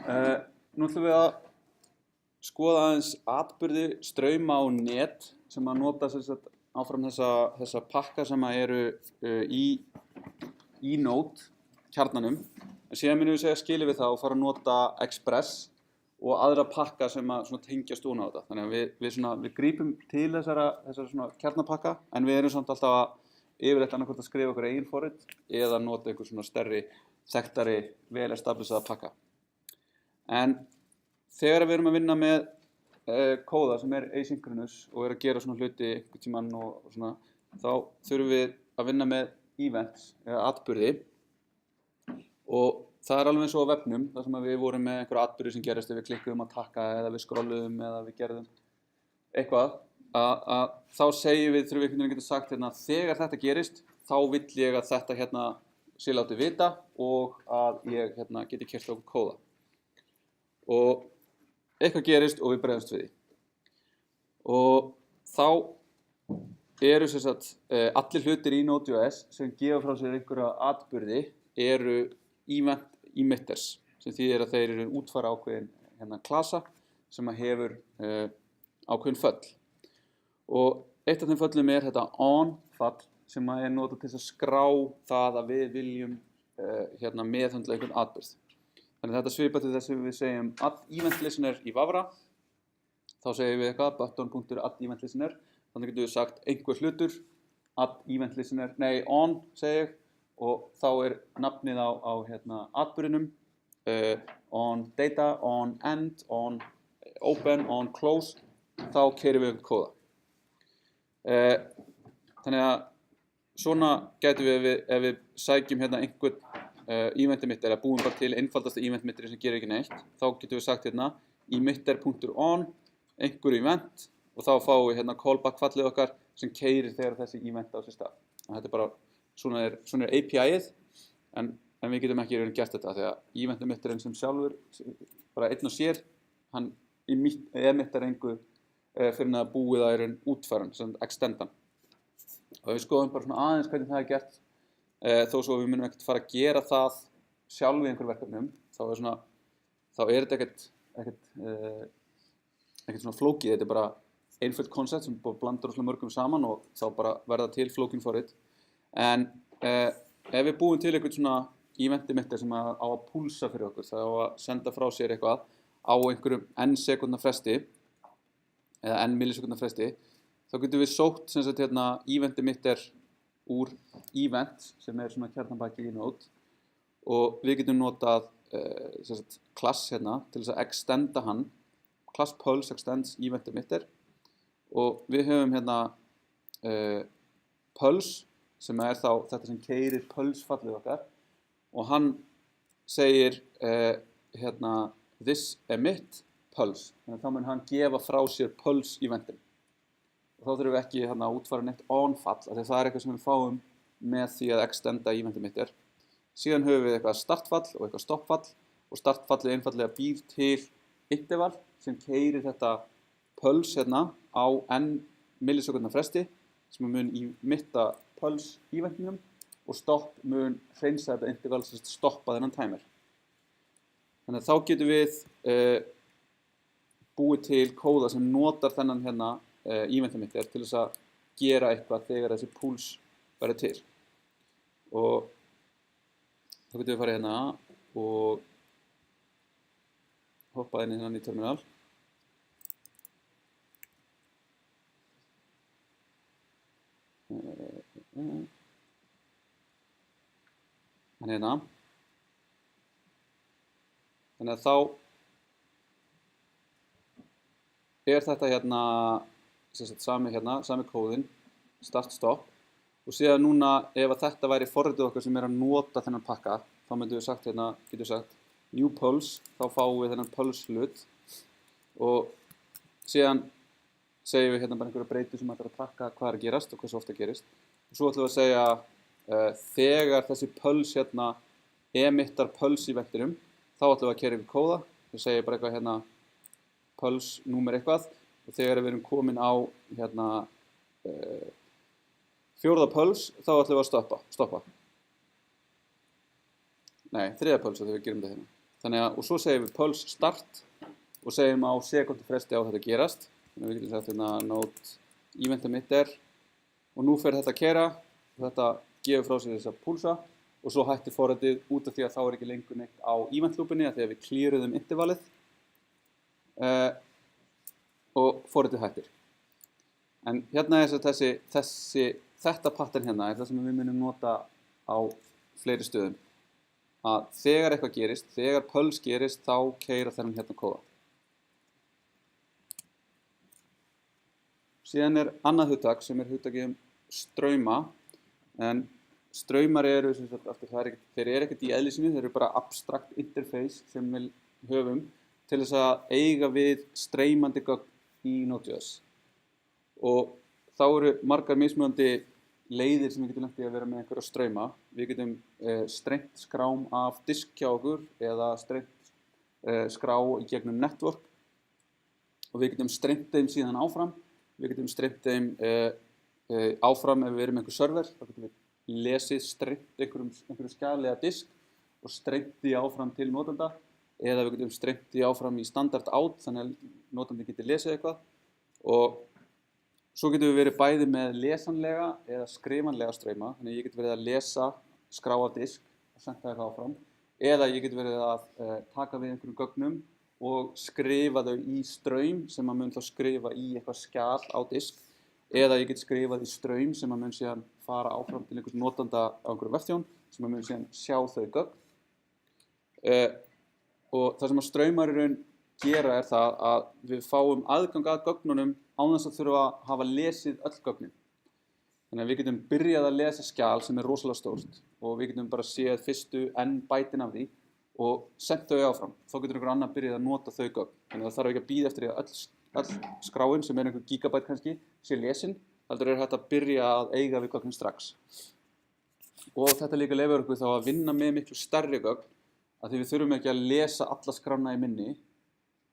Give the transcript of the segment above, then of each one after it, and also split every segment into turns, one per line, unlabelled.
Nú ætlum við að skoða aðeins atburði strauma á net sem að nota áfram þessa pakka sem að eru í Node kjarnanum. En síðan munum við segja skilið við það og fara að nota Express og aðra pakka sem að tengjast ofan á þetta. Þannig að við grípum til þessara kjarnapakka, en við erum samt alltaf að yfirleitt annað hvort að skrifa okkur eigin forrit eða nota einhver stærri, þekktari, vel establishaða pakka. En þegar við erum að vinna með kóða sem er asynchronous og er að gera svona hluti einhvern tímann og svona, þá þurfum við að vinna með events eða atburði, og það er alveg eins og á vefnum, þar sem við vorum með einhverja atburði sem gerist ef við klikkuðum á takka eða við scrolluðum eða við gerðum eitthvað, að þá þurfum við einhvern veginn að geta sagt hérna, þegar þetta gerist, þá vill ég að þetta hérna sé látið vita og að ég hérna geti keyrt okkur kóða. Og eitthvað gerist og við bregðumst við því. Og þá eru allir hlutir í Node.js sem gefa frá sér einhverja atburði eru event emitters, sem þýðir að þeir eru útfæra ákveðin klasa sem að hefur ákveðin föll. Og eitt af þeim föllum er þetta on-fall sem að er notað til að skrá það að við viljum meðhöndla einhvern atburð. Þannig að þetta svipar til þess að við segjum add-event-listener í Vavra, þá segjum við eitthvað button.add-event-listener, þannig getum við sagt einhver hlutur, add-event-listener, on segi ég, og þá er nafnið á atburðinum, on data, on end, on open, on close, þá keyrum við einhvern kóða. Þannig að svona gætum við, ef við sækjum einhvern event emitter, eða búum bara til einfaldasta event emitter sem gerir ekki neitt, þá getum við sagt emitter.on einhver event, og þá fáum við callback fallið okkar sem keyrir þegar þessi event á sér stað. Þetta er bara, svona er API-ið, en við getum ekki gert þetta, því að event emitterinn sem sjálfur, bara einn og sér, hann emittar engu fyrir að búið að útfæran, extendan. Og við skoðum bara aðeins hvernig það er gert, þó svo við munum ekkert fara að gera það sjálf í einhver verkefnum, þá er þetta ekkert svona flókið, þetta er bara einföld koncept sem blandar rosalega mörgum saman og þá bara verða til flókin forrit. En ef við búum til einhvern svona event emitter sem á að púlsa fyrir okkur, það á að senda frá sér eitthvað á einhverjum n sekúndna fresti, eða n millisekúndna fresti, þá getum við sótt event emitter úr event, sem er svona kjarnapakki í Node, og við getum notað class til þess að extenda hann, class pulse extends event emitter, og við höfum pulse, sem er þá þetta sem keyrir pulse fallið okkar, og hann segir this emit pulse, þannig að þá mun hann gefa frá sér pulse eventin. Og þá þurfum við ekki að útfæra neitt on-fall, af því að það er eitthvað sem við fáum með því að extenda event emitter. Síðan höfum við eitthvað startfall og eitthvað stoppfall, og startfallið einfallega býr til interval sem keyrir þetta pulse á n millisekúndna fresti, sem mun emitta pulse eventinum, og stopp mun hreinsa þetta interval sem stoppa þennan timer. Þannig að þá getum við búið til kóða sem notar þennan event emitter til þess að gera eitthvað þegar þessi púls verður til. Og þá getum við farið og hoppað inn í terminal. Þannig að þá er þetta sami kóðinn, start, stop, og síðan núna ef þetta væri forritið okkar sem er að nota þennan pakka, þá myndum við getum sagt new pulse, þá fáum við þennan pulse hlut, og síðan segjum við bara einhverja breytu sem ætlar að pakka hvað er að gerast og hversu ofta gerist, og svo ætlum við að segja þegar þessi pulse emittar pulse í vektinum, þá ætlum við að keyra yfir kóða, við segjum bara eitthvað pulse númer eitthvað, og þegar við erum komin á fjórða pulse, þá ætlum við að stoppa. Nei, þriðja pulse þegar við gerum þetta og svo segjum við pulse start og segjum á sekúndu fresti á þetta að gerast. Þannig að við getum sagt hérna note event emitter og nú fer þetta að keyra og þetta gefur frá sér þessa púlsa og svo hættir forritið út af því að þá ekki lengur neitt á event loopinni að því að við clearuðum intervalið og forritið hættir. En hérna þetta pattern hérna er það sem við munum nota á fleiri stöðum. Að þegar eitthvað gerist, þegar pulse gerist, þá keyra þennan hérna kóða. Síðan er annað hugtak sem er hugtakið strauma, en straumar eru, þeir eru ekkert í eðli sínu, þeir eru bara abstrakt interface sem við höfum til þess að eiga við streymandi gögn í Node.js. Og þá eru margar mismunandi leiðir sem við getum lent í að vera með einhverja strauma. Við getum strengt skrám af disk hjá okkur eða strengt skrá í gegnum network og við getum strengt þeim síðan áfram. Við getum strengt þeim áfram ef við erum einhver server. Þá getum við lesið strengt einhverju skjali eða disk og strengt því áfram til notanda eða við getum strengt því áfram í standard out þannig að notandi getur lesið eitthvað og svo getum við verið bæði með lesanlega eða skrifanlega strauma, þannig að ég get verið að lesa skrá af disk og senda eitthvað áfram eða ég get verið að taka við einhverjum gögnum og skrifa þau í straum sem að mun þá skrifa í eitthvað skjal á disk eða ég get skrifað í straum sem að mun síðan fara áfram til einhvers notanda á einhverju vefþjón sem að mun síðan sjá þau gögn. Og það sem að straumar í raun gera er það að við fáum aðgang að gögnunum án þess að þurfa að hafa lesið öll gögnin. Þannig að við getum byrjað að lesa skjal sem er rosalega stórt og við getum bara séð fyrstu n bætin af því og sent þau áfram. Þá getur einhver annar byrjað að nota þau gögn. Þannig að það þarf ekki að bíða eftir því að öll skráin sem er einhver gigabæt kannski sé lesin, heldur er hægt að byrja að eiga við gögnin strax. Og þetta líka leyfir okkur þá að vinna með miklu stærri gögn af því við þurfum ekki að lesa alla skrána í minni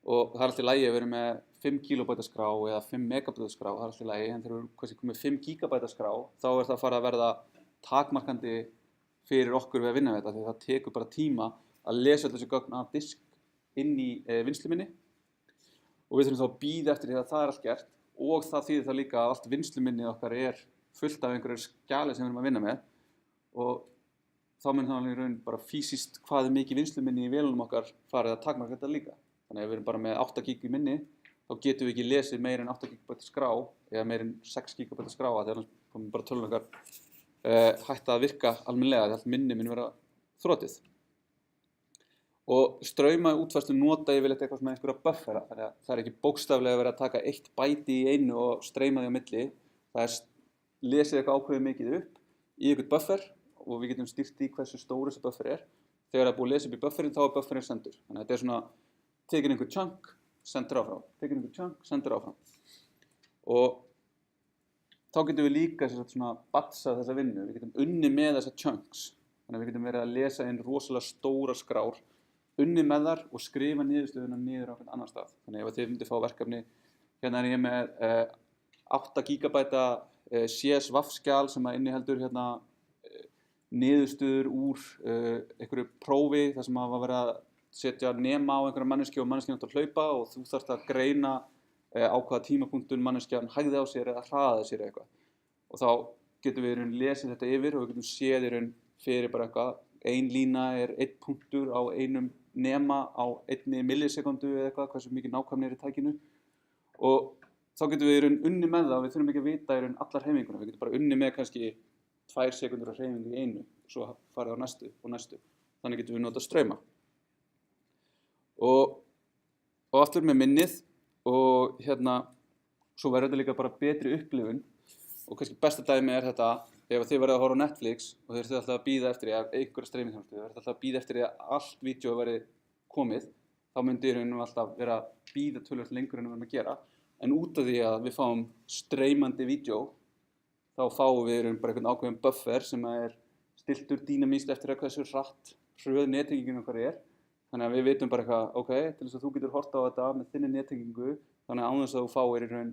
og það er alltaf í lagi að vera með 5 kilobæta skrá eða 5 megabæta skrá, það er alltaf í lagi, en þegar við erum komið 5 gigabæta skrá þá er það að fara að verða takmarkandi fyrir okkur við að vinna við þetta því það tekur bara tíma að lesa öll þessi gögn af disk inn í vinnsluminni og við þurfum þá að bíða eftir því að það er allt gert og það þýðir það líka að allt vinnsluminnið okkar er fullt af einhverju skjali sem við erum að vinna með og þá mun það í raun bara fysiskt hvað er mikið vinnsluminni í vélunum okkar farið að takmarka þetta líka. Þannig að ef við erum bara með 8 gig í minni þá getum við ekki lesið meir en 8 gigabæta skrá eða meir en 6 gigabæta skrá þegar annars komum bara tölvun okkar hætta að virka almennilega því allt minni mun vera þrotið. Og strauma útfærslu nota yfirleitt eitthvað sem einhverja buffera, þannig að það er ekki bókstaflega verið að taka 1 bæti í einu og streyma því á milli. Það er lesið eitthvað ákveðið mikið upp í eitthvað buffer og við getum stýrt í hversu stóri þessi buffer er. Þegar það er búið að lesa upp í bufferinn þá er bufferinn sendur. Þannig að þetta er svona tekin einhver chunk, sendur áfram, tekin einhver chunk, sendur áfram. Og þá getum við líka svona batsað þessa vinnu, við getum unnið með þessa chunks. Þannig að við getum verið að lesa inn rosalega stóra skrár, unnið með þar og skrifa niðurstöðuna niður á einhvern annan stað. Þannig ef þið myndið fá verkefni, hérna er ég með 8 gigabæta CSV skjal sem að inniheldur hérna niðurstöður úr einhverju prófi þar sem að vera að setja nema á einhverja manneskju og manneskjan átt að hlaupa og þú þarft að greina á hvaða tímapunktun manneskjan hægði á sér eða hraðaði sér eitthvað. Og þá getum við í raun lesið þetta yfir og við getum séð í raun fyrir bara eitthvað. Ein lína er 1 punktur á einum nema á 1 millisekundu eða eitthvað, hversu mikið nákvæmni er í tækinu. Og þá getum við í raun unnið með það, við þurfum ekki að vita í raun allar hreyfinguna. Við getum bara unnið með kannski 2 sekundur af hreyfingu í einu og svo farið á næstu og næstu. Þannig getum við notað strauma. Og aftur með minnið og hérna, svo verður þetta líka bara betri upplifun og kannski besta dæmi er þetta ef þið verður að horfa á Netflix og þið verður alltaf að bíða eftir því að einhverja streymiþjónustu, þið verður alltaf að bíða eftir því að allt vídeo verði komið, þá myndi í rauninu alltaf vera að bíða töluvert lengur en við erum að gera, en út af því að við fáum streymandi vídeo, þá fáum við í raun bara einhvern ákveðin buffer sem er stiltur dýnamískt eftir að hversu hratt hröð nettengingin okkar er. Þannig að við vitum bara eitthvað, ok, til þess að þú getur horft á þetta með þinni nettengingu, þannig að án þess að þú fáir í raun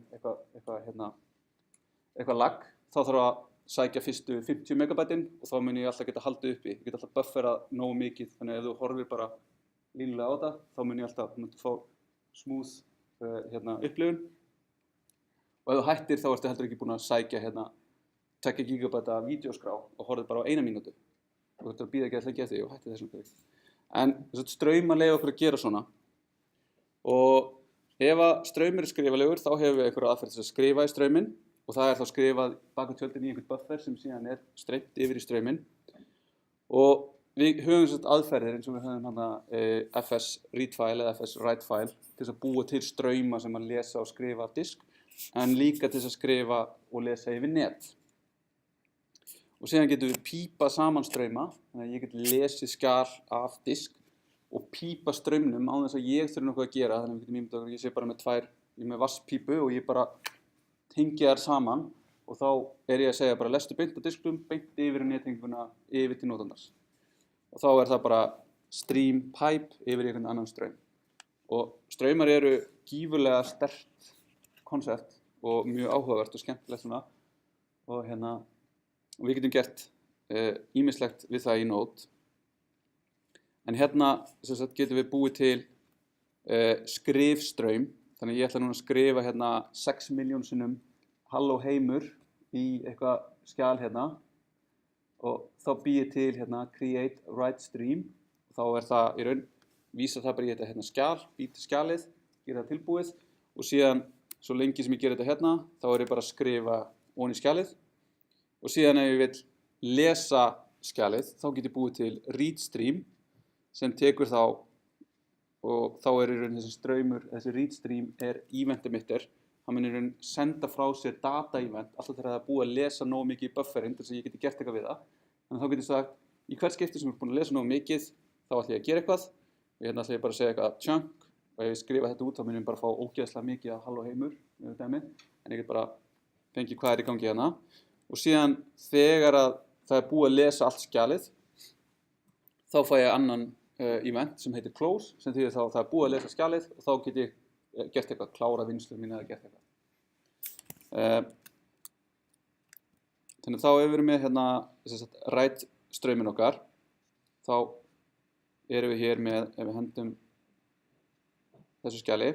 eitthvað lag, þá þarf að sækja fyrstu 50 megabætin og þá mun ég alltaf geta haldið uppi. Ég get alltaf bufferað nógu mikið, þannig að ef þú horfir bara línulega á þetta, þá mun ég alltaf fá smooth upplifun. Og ef þú hættir þá ertu heldur ekki búin að sækja 2 GB vídeoskrá og horfið bara á 1 mínútu. Þú ert að bíða ekki alltaf eftir því og hætti þessum fyrir. En straumar leyfa okkur að gera svona. Og ef að straumur er skrifalegur þá hefur við einhverja aðferð til að skrifa í strauminn og það er þá skrifað bak við tjöldin í einhvern buffer sem síðan er streymt yfir í strauminn. Og við höfum aðferðir eins og við höfum FS read file eða FS write file til þess að búa til strauma sem að lesa og skrifa af disk en líka til þess að skrifa og lesa yfir net. Og síðan getum við pípað saman strauma, þannig að ég get lesið skjal af disk og pípa straumnum á þess að ég þurfi nokkuð að gera, þannig að við getum ímyndað okkur, ég sé bara með ég er með vatnspípu og ég bara tengi þær saman og þá er ég að segja bara lestu beint á disknum, beint yfir í nettenginguna, yfir til notandans. Og þá er það bara stream pipe yfir í einhvern annan straum. Og straumar eru gífurlega sterkt konsept og mjög áhugavert og skemmtilegt svona og og við getum gert ýmislegt við það í Node. En getum við búið til skrifstraum. Þannig að ég ætla núna að skrifa 6 milljón sinnum halló heimur í eitthvað skjal og þá bý ég til create write stream. Þá er það í raun, vísa það bara í þetta skjal, bý til skjalið, gera það tilbúið og síðan svo lengi sem ég gera þetta þá er ég bara að skrifa ofan í skjalið. Og síðan ef ég vil lesa skjalið, þá get ég búið til read stream sem tekur þá og þá er í raun þessi straumur, þessi read stream er event emitter. Hann mun í raun senda frá sér data event alltaf þegar það er búið að lesa nógu mikið í bufferinn til þess að ég geti gert eitthvað við það. Þannig að þá get ég sagt, í hvert skipti sem ég er búin að lesa nógu mikið, þá ætla ég að gera eitthvað. Og ætla ég bara að segja eitthvað chunk og ef ég skrifa þetta út þá mun ég bara fá ógeðslega mikið að halló heimur með dæmi. En ég get bara fengið hvað er í gangi Og síðan þegar að það er búið að lesa allt skjalið, þá fæ ég annan event sem heitir close, sem þýðir þá það er búið að lesa skjalið og þá get ég gert eitthvað, klára vinnslu mín eða gert eitthvað. Þannig þá ef við erum með write straumin okkar, þá erum við hér með, ef við hendum þessu skjali,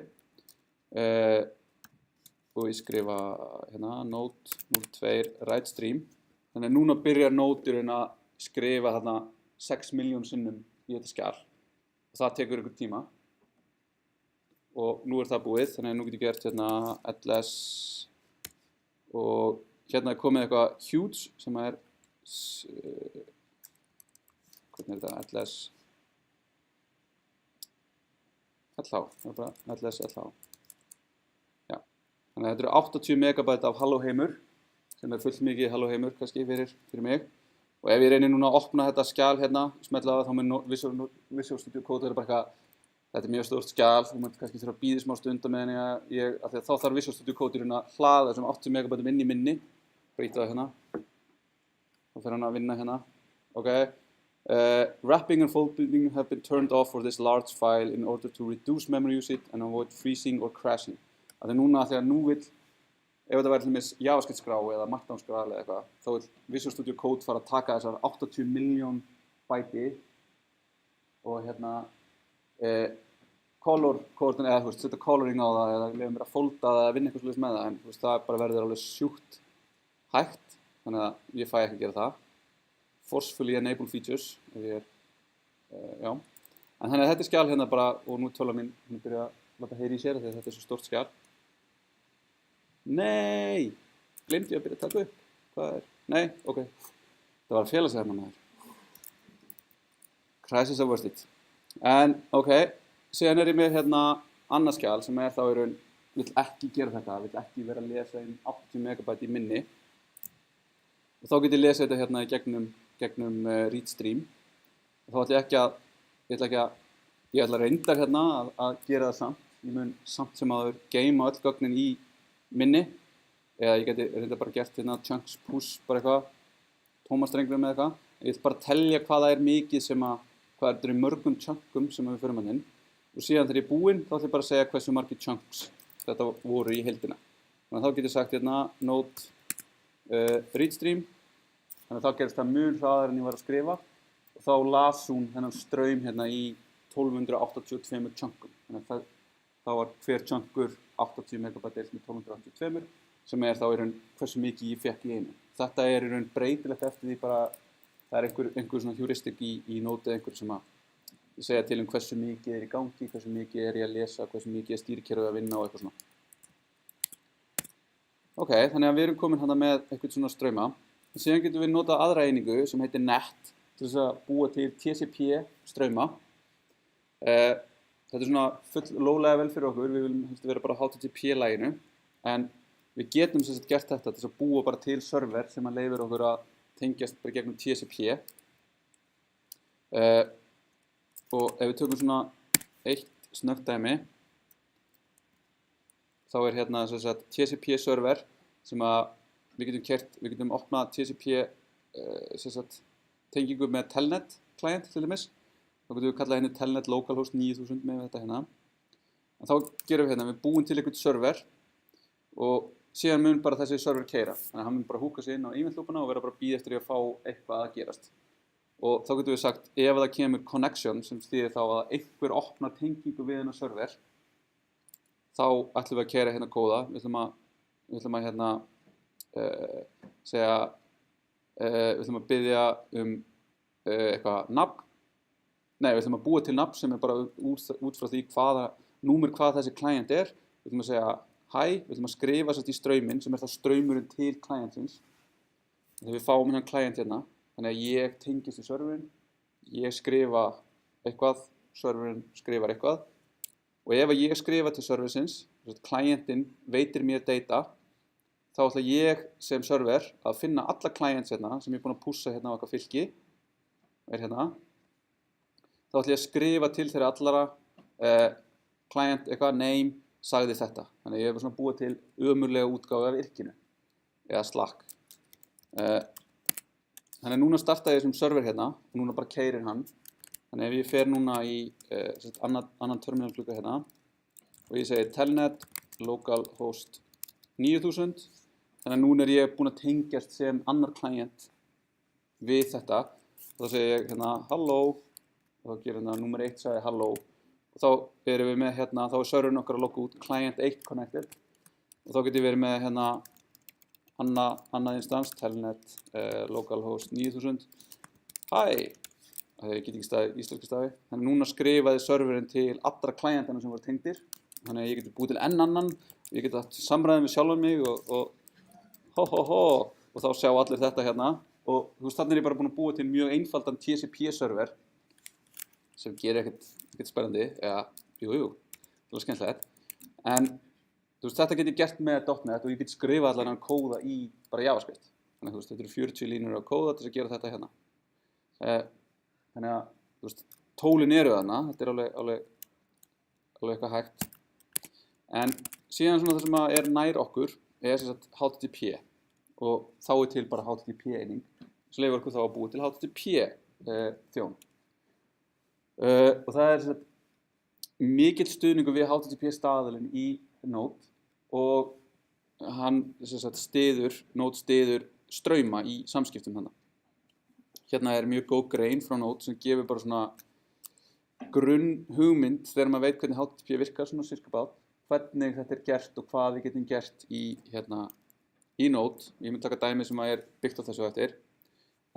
og ég skrifa node 02 write stream. Þannig að núna byrjar Node að skrifa 6 milljón sinnum í þetta skjal og það tekur ykkur tíma. Og nú er það búið, þannig að nú get ég gert ls og er komið eitthvað huge sem er hvernig er þetta? ls lh, það er bara ls lh. Þannig að þetta eru 80 megabæt af halló heimur sem er fullt mikið halló heimur kannski fyrir mig. Og ef ég reynir núna að opna þetta skjal smetla það, þá mun Visual Studio Code bara eitthvað, þetta er mjög stórt skjal, þú munt kannski þurfa að bíða smá stund á meðan af því að þá þarf Visual Studio Code að hlaða þessum 80 megabætum inn í minni, brýta það þá fer hann að vinna Okay. Wrapping and folding have been turned off for this large file in order to reduce memory usage and avoid freezing or crashing. Þegar nú vill, ef þetta væri til dæmis JavaScript-skrá eða Markdown-skrá eða eitthvað, þá vill Visual Studio Code fara að taka þessar 80 milljón bæti og color-koordin eða setja coloring á það eða leyfa mér að folda það eða vinna eitthvað svolítið með það, en það bara verður alveg sjúkt hægt, þannig að ég fæ ekki að gera það. Forcefully enable features, en þannig að þetta er skjal bara, og nú tölva mín, hún byrja að láta heyri í sér þegar þetta er svo stórt skjal. Nei, gleymdi ég að byrja að taka upp. Hvað er? Nei, ok. Það var að fela sig maður. Crisis averted. En, ok, síðan er ég með annað skjal sem er þá í raun, vill ekki gera þetta, vill ekki vera að lesa inn 80 megabæti í minni. Og þá get ég lesa þetta í gegnum read stream. Og þá ætla ég ætla reyndar að gera það samt. Ég mun samt sem aður geima öll gögnin í minni eða ég geti reynda bara gert chunks push bara eitthvað tómastrenglum eða eitthvað. Ég ætla bara að telja hvað það er mikið hvað er í mörgum chunkum sem við förum inn og síðan þegar ég er búinn þá ætla ég bara að segja hversu margir chunks þetta voru í heildina. Þannig að þá get ég sagt node read stream, þannig að þá gerist það mun hraðar en ég var að skrifa og þá las hún þennan straum í 1282 chunkum. Þannig að þá var hver chunkur 80 megabæt deilt með 1282 sem þá í raun hversu mikið ég fékk í einu. Þetta í raun breytilegt eftir því bara, það einhver svona heuristic í Node eða einhver sem að segja til hversu mikið í gangi, hversu mikið ég að lesa, hversu mikið stýrikerfið að vinna og eitthvað svona. Ok, þannig að við erum komin hérna með eitthvað svona strauma. Síðan getum við notað aðra einingu sem heitir net til þess að búa til TCP strauma. Þetta svona full low level fyrir okkur, við viljum helst vera bara á HTTP-læginu, en við getum sem sagt gert þetta til þess að búa bara til server sem að leyfir okkur að tengjast bara gegnum TCP. Og ef við tökum svona eitt snöggt dæmi, þá hérna sem sagt TCP server sem að við getum opnað TCP sem sagt tengingu með Telnet client til dæmis. Þá getum við kallað henni Telnet localhost 9000 með þetta hérna. En þá gerum við hérna, við búum til einhvern server og síðan mun bara þessi server keyra. Þannig að hann mun bara húka sig inn á event loopana og vera bara að bíða eftir að fá eitthvað að gerast. Og þá getum við sagt, ef það kemur connection sem þýðir þá að einhver opnar tengingu við hennar server, þá ætlum við að keyra hérna kóða. Við ætlum að hérna við ætlum að biðja eitthvað nafn. Nei, við ætlum að búa til nafn sem bara út frá því hvað þessi client er. Við ætlum að segja hi, við ætlum að skrifa í strauminn sem þá straumurinn til clientsins. Þegar við fáum hérna client hérna, þannig að ég tengist í serverinn, ég skrifa eitthvað, serverinn skrifar eitthvað. Og ef ég skrifa til serversins, clientinn veitir mér data, þá ætla ég sem server að finna alla clients hérna sem ég er búinn að pússa hérna á eitthvað fylki. Hérna. Þá ætla ég að skrifa til þeirra allara client eitthvað name sagði þetta. Þannig að ég hef búið til ömurlega útgáfu af yrkinu eða Slack. Þannig að núna starta ég sem server hérna og núna bara keyrir hann. Þannig að ef ég fer núna í annan terminalglugga hérna og ég segi telnet localhost 9000. Þannig að núna ég búinn að tengjast sem annar client við þetta. Þá segi ég hérna halló og þá gerir hérna nummer 1 sagði halló og þá erum við með hérna, þá serverinn okkar að logga út client 1 connected og þá getum við verið með hérna annað instans telnet localhost 9000 hi, ég get ekki staði íslenska stafi, þannig núna skrifaði serverinn til allra clientana sem voru tengdir þannig að ég geti búið til enn annan ég geti haft samræðið með sjálfan mig og þá sjá allir þetta hérna og þú veist þannig er ég bara búinn að búa til mjög einfaldan TCP server sem gerir ekkert spennandi eða jú, það var skemmtilegt en þú veist þetta get ég gert með .NET og ég get skrifað allan hann kóða í bara JavaScript þannig að þú veist þetta eru 40 línur af kóða til að gera þetta hérna þannig að þú veist tólin eru þarna þetta er alveg eitthvað hægt en síðan svona það sem er nær okkur er sem sagt HTTP og þá er til bara HTTP eining sem leyfir okkur þá að búa til HTTP þjón og það er sem sagt mikill stuðningur við HTTP staðalinn í Node og hann sem sagt Node styður strauma í samskiptum hérna. Hérna er mjög góð grein frá Node sem gefur bara svona grunn hugmynd þegar maður veit hvernig HTTP virkar svona sirkabát, hvernig þetta er gert og hvað við getum gert í Node. Ég mun taka dæmi sem er byggt á þessu eftir.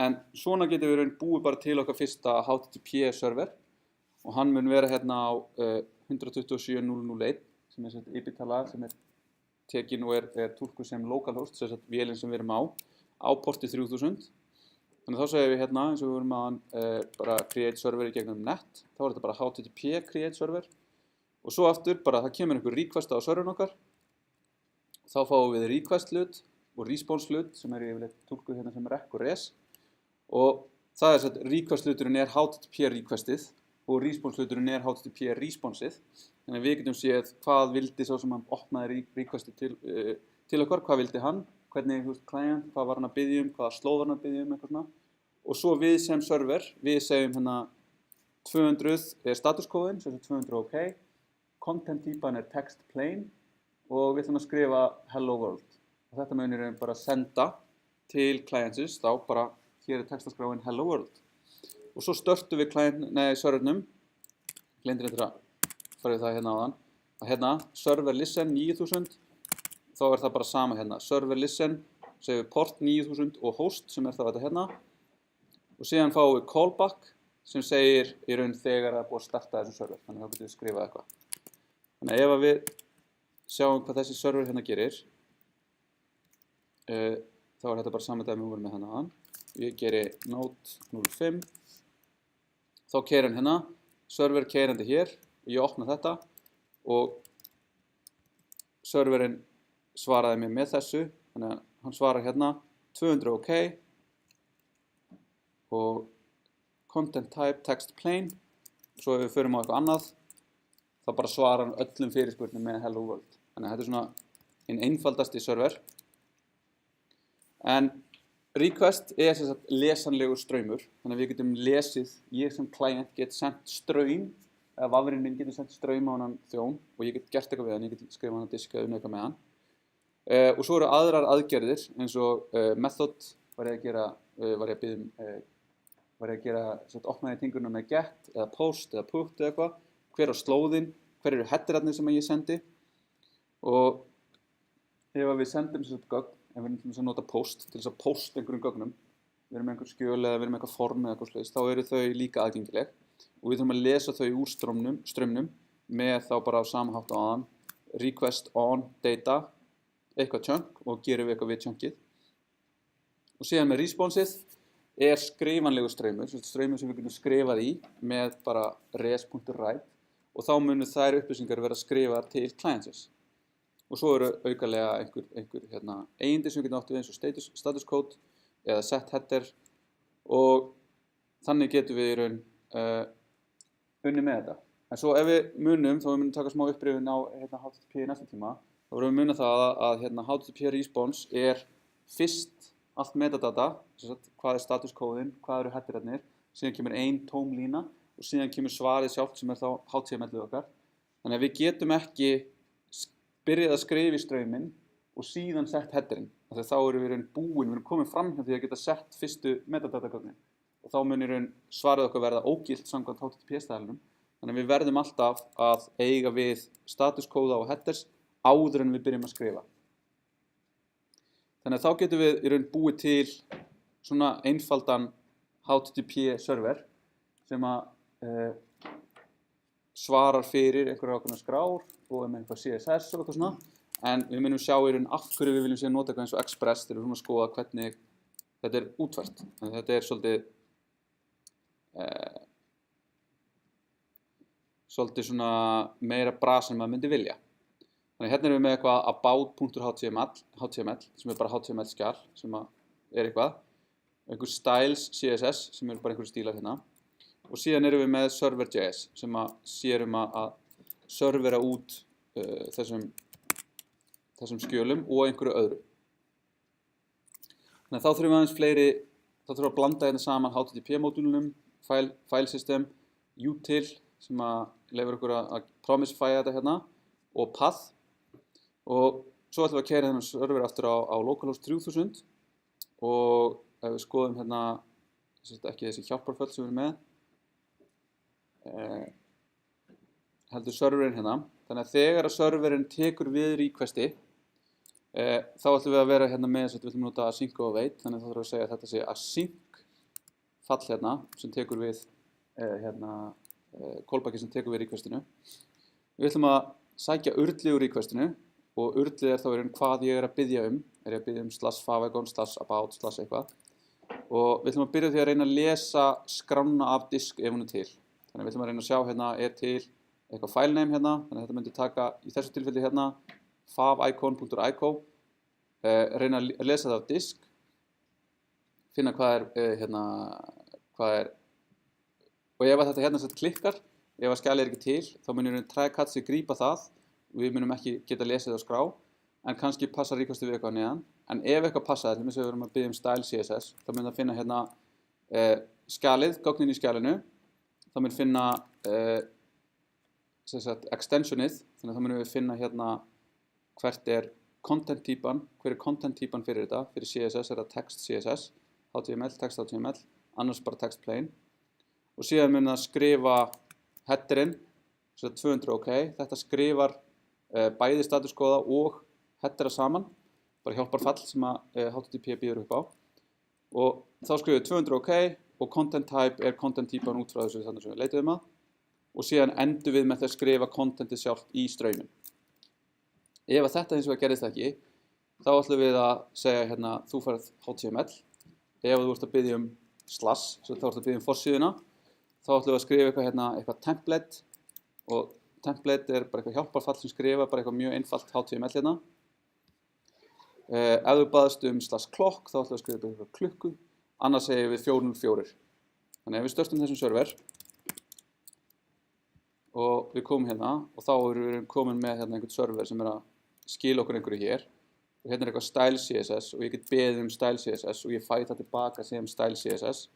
En svona getum við búið bara til okkar fyrsta HTTP server og hann mun vera hérna á 127.001 sem er IP-tala sem er tekin og er túlkuð sem localhost, sem er vélinn sem við erum á porti 3000. Þannig þá segum við hérna eins og við erum að bara create server í gegnum net, þá er þetta bara HTTP create server og svo aftur bara það kemur einhver request á serverin okkar, þá fáum við request hlut og response hlut sem er yfirleitt túlkuð hérna sem rec og res og það er að request hluturinn er HTTP requestið og response hluturinn er HTTP responsið. Þannig að við getum séð hvað vildi sá sem hann opnaði requesti til okkar, hvað vildi hann, hvernig client, hvað var hann að biðja hvaða slóð var hann að biðja eitthvað svona. Og svo við sem server, við segjum hérna 200 er statuskóðin, sem er 200 OK, content típan er text plain og við ætlum að skrifa hello world. Og þetta munir við bara senda til clientsins, þá bara hér er textaskráin hello world. Og svo störtum við servernum gleymdi reyndar að fara í það hérna áðan, að hérna server listen 9000, þá það bara sama hérna, server listen, segjum við port 9000 og host sem þá þetta hérna, og síðan fáum við callback sem segir í raun þegar það búið að starta þessu server, þannig þá getum við skrifað eitthvað. Þannig ef við sjáum hvað þessi server hérna gerir, þá þetta bara saman dæmi við vorum með hérna áðan. Ég geri node 05, þá keyrir hann hérna, server keyrandi hér, ég opna þetta og serverinn svaraði mér með þessu, þannig að hann svarar hérna 200 OK og content type text plain, svo ef við förum á eitthvað annað, þá bara svarar hann öllum fyrirspurnum með hello world. Þannig að þetta svona hinn einfaldasti server. En request sem sagt lesanlegur straumur, þannig að við getum lesið, ég sem client get sendt straum, eða vafrinn minn getur sendt straum á hann þjón og ég get gert eitthvað við hann, ég get skrifað hann á disk eða unnið eitthvað með hann. Og svo eru aðrar aðgerðir eins og method var ég að gera opnaði tingurna með get eða post eða put eða eitthvað, hver á slóðin, hver eru headerarnir sem ég sendi, og ef við sendum gögn, ef við erum að nota post til þess að posta einhverjum gögnum, við erum með einhver skjöl eða við erum með eitthvað form eða eitthvað slags, þá eru þau líka aðgengileg og við þurfum að lesa þau úr straumnum með þá bara á samhátt á aðan request on data eitthvað chunk og gerum við eitthvað við chunkið. Og síðan með responsið skrifanlegur straumur sem við getum skrifað í með bara res.write og þá munu þær upplýsingar vera skrifaðar til clientsins. Og svo eru aukalega einhver eigindir sem við getum átt við eins og status code eða set header og þannig getum við í raun unnið með þetta. En svo ef við munum, þá við munum taka smá upprifun á HTTP í næsta tíma, þá verðum við munið það að HTTP response fyrst allt metadata, hvað status kóðinn, hvað eru headerarnir, síðan kemur ein tóm lína og síðan kemur svarið sjálft sem þá HTML-ið okkar. Þannig að við getum ekki byrjað að skrifa í strauminn og síðan sett headerinn. Þá erum við búin, við erum komin fram hjá því að geta sett fyrstu metadata-gögnin. Og þá munir svarið okkar verða ógilt samkvæmt HTTP-stæðlunum. Þannig að við verðum alltaf að eiga við statuskóða og headers áður en við byrjum að skrifa. Þannig að þá getum við í raun búið til svona einfaldan HTTP server sem að svarar fyrir einhverja ákveðnar skrár og með eitthvað CSS og eitthvað svona. En við munum sjá í raun af hverju við viljum síðan nota eitthvað eins og Express þegar við erum að skoða hvernig þetta útfært. Þannig að þetta svolítið svona meira bra sem maður myndi vilja. Þannig hérna erum við með eitthvað about.html sem bara HTML skjal sem eitthvað. Einhver styles CSS sem eru bara einhverju stílar hérna. Og síðan erum við með server.js sem sér að servera út þessum skjölum og einhverju öðru. Þannig að þá þurfum við aðeins fleiri, þá þurfum við að blanda hérna saman HTTP-módúlunum, file system, util sem leyfir okkur að promisefæja þetta hérna og path. Og svo ætlum við að keyra þennan server aftur á localhost 3000 og ef við skoðum hérna, ekki þessi hjálparföll sem við erum með, heldur serverinn hérna. Þannig að þegar að serverinn tekur við requesti, þá ætlum við að vera hérna með þess að við ætlum að nota async og await, þannig að þá þarfum við að segja að þetta sé async fall hérna sem tekur við callbacki sem tekur við requestinu. Við ætlum að sækja urlið úr requestinu og urlið þá hvað ég að biðja um. Er ég að biðja um /favicon, /about, /eitthvað. Og við ætlum að byrja því að reyna að lesa skrána af disk ef hún til. Þannig að við ætlum að reyna að sjá hérna til eitthvað filename hérna. Þannig að þetta myndi taka í þessu tilfelli hérna favicon.ico, reyna að lesa það af disk, finna hvað er, og ef þetta hérna klikkar, ef að skjalið ekki til, þá munum við try-catch grípa það, við munum ekki geta lesið á skrá, en kannski passar requestið við eitthvað neðan, en ef eitthvað passaði, til þess að við erum að biðja um style CSS, þá munum við að finna hérna skjalið, gögnin í skjalinu, þá munum við finna extensionið, þannig að þá munum við finna hérna hvert er content-típan, hver er content-típan fyrir þetta, fyrir CSS er það text CSS, HTML, text HTML, annars bara text plain. Og síðan mun það skrifa headerinn svo 200 OK, þetta skrifar bæði statuskóða og headera saman, bara hjálparfall sem að HTTP býður upp á, og þá skrifum við 200 OK og content type er content típan út frá þessu þannig sem við leituðum að, og síðan endum við með því að skrifa contentið sjálft í strauminn. Ef að þetta hins vegar gerðist ekki, þá ætlum við að segja hérna, þú færð HTML. Ef þú ert að biðja slash, þá ert að biðja forsíðuna, þá ætlum við að skrifa eitthvað hérna, eitthvað template, og template er bara eitthvað hjálparfall sem skrifa, bara eitthvað mjög einfalt HTML hérna. Ef þú baðst /clock, þá ætlum við að skrifa eitthvað klukku, annars segjum við 404. Þannig ef við störstum þessum server, og við komum hérna, og þá erum við komin með hérna einhvern server sem er að skila okkur einhverju hér, og hérna er eitthvað style CSS, og ég get beðið style CSS, og ég fæ það tilbaka sem style CSS.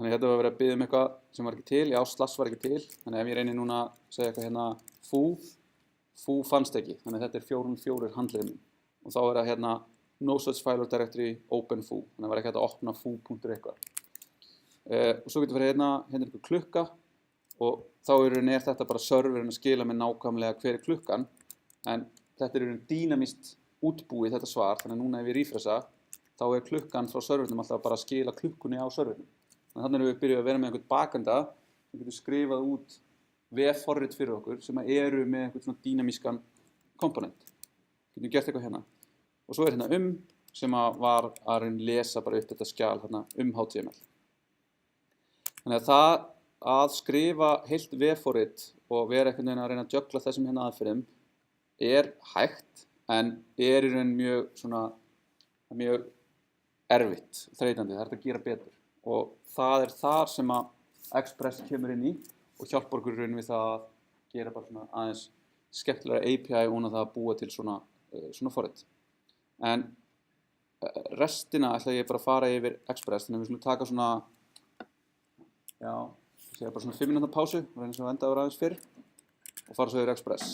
Þannig þetta var að vera að biðja eitthvað sem var ekki til, já, slash var ekki til, þannig ef ég reynir núna að segja eitthvað hérna foo fannst ekki, þannig þetta er 404 handlegin minn, og þá er það hérna no such file or directory open foo, þannig að það var ekki hægt að opna foo.eitthvað. Og svo getur við hérna er eitthvað klukka, og þá er þetta bara serverinn að skila með nákvæmlega hver er klukkan, en þetta er dýnamískt útbúið þetta svar, þannig að núna ef ég refresha, þá er klukkan frá servernum alltaf bara að skila klukkunni á servernum. Þannig að við byrjuðum að vera með einhvern bakenda sem getur skrifað út vefforrit fyrir okkur sem eru með einhvern svona dýnamískan komponent. Getum gert eitthvað hérna. Og svo er hérna sem var að lesa bara upp þetta skjal hérna HTML. Þannig að það að skrifa heilt vefforrit og vera einhvern veginn að reyna að jöggla þessum hérna aðferðum er hægt, en er í raun mjög erfitt, þreytandi, það er að gera betur. Og það er þar sem að Express kemur inn í og hjálpar okkur í raun við það að gera bara svona aðeins skemmtilega API og það að búa til svona forrit. En restina ætla ég bara að fara yfir Express, þannig að við skulum taka svona, já, segja bara svona 5 mínútna pásu og reyna sem að enda ára aðeins fyrr og fara svo yfir Express.